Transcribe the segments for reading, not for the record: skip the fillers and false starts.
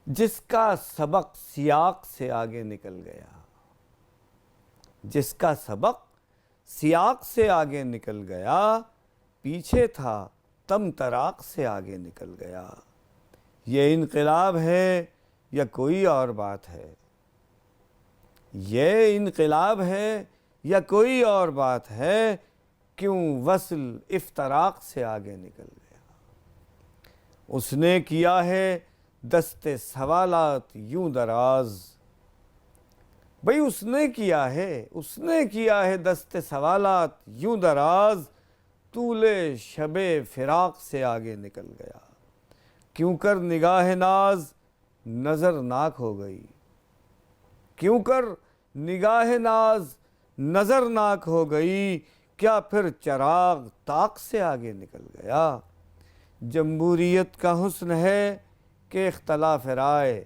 جس کا سبق سیاق سے آگے نکل گیا، جس کا سبق سیاق سے آگے نکل گیا، پیچھے تھا تم طراق سے آگے نکل گیا۔ یہ انقلاب ہے یا کوئی اور بات ہے؟ یہ انقلاب ہے یا کوئی اور بات ہے؟ کیوں وصل افتراق سے آگے نکل گیا؟ اس نے کیا ہے دست سوالات یوں دراز، بھئی اس نے کیا ہے دست سوالات یوں دراز، طول شب فراق سے آگے نکل گیا۔ کیوں کر نگاہ ناز نظرناک ہو گئی، کیوں کر نگاہ ناز نظرناک ہو گئی، کیا پھر چراغ طاق سے آگے نکل گیا؟ جمہوریت کا حسن ہے کہ اختلاف رائے،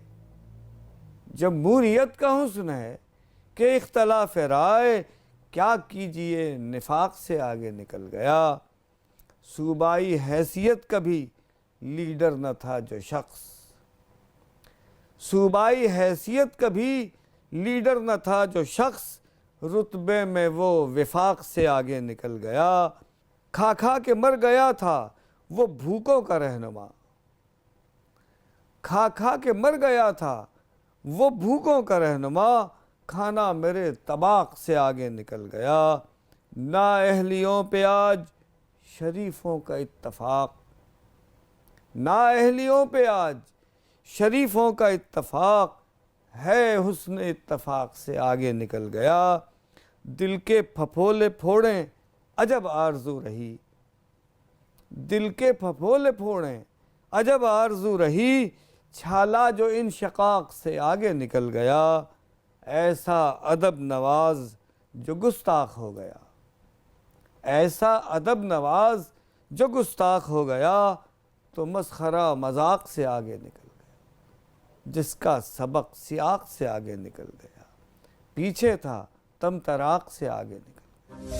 جمہوریت کا حسن ہے کہ اختلاف رائے، کیا کیجئے نفاق سے آگے نکل گیا۔ صوبائی حیثیت کا بھی لیڈر نہ تھا جو شخص، صوبائی حیثیت کا بھی لیڈر نہ تھا جو شخص، رتبے میں وہ وفاق سے آگے نکل گیا۔ کھا کھا کے مر گیا تھا وہ بھوکوں کا رہنما، کھا کھا کے مر گیا تھا وہ بھوکوں کا رہنما، کھانا میرے طباق سے آگے نکل گیا۔ نااہلیوں پہ آج شریفوں کا اتفاق، نااہلیوں پہ آج شریفوں کا اتفاق ہے، حسن اتفاق سے آگے نکل گیا۔ دل کے پھپھولے پھوڑیں عجب آرزو رہی، دل کے پھپھولے پھوڑیں عجب آرزو رہی، چھالا جو انشقاق سے آگے نکل گیا۔ ایسا ادب نواز جو گستاخ ہو گیا، ایسا ادب نواز جو گستاخ ہو گیا، تو مسخرہ مذاق سے آگے نکل گیا۔ جس کا سبق سیاق سے آگے نکل گیا، پیچھے تھا تم طراق سے آگے نکل گیا۔